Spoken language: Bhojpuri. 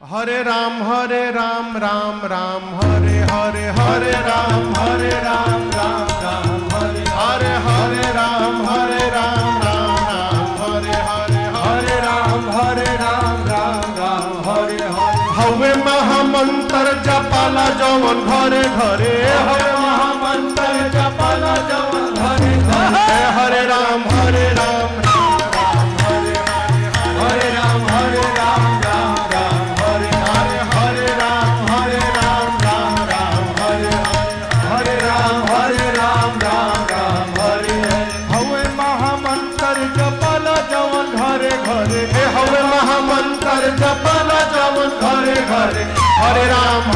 हरे राम राम राम हरे हरे हरे राम राम राम हरे हरे हरे राम राम हरे हरे हरे राम राम हरे हरे हवे महामंत्र जपाला जवन घरे घरे हवे महामंत्र जपाला जवन घरे घरे हरे राम जपल जवन घरे घरे हरे राम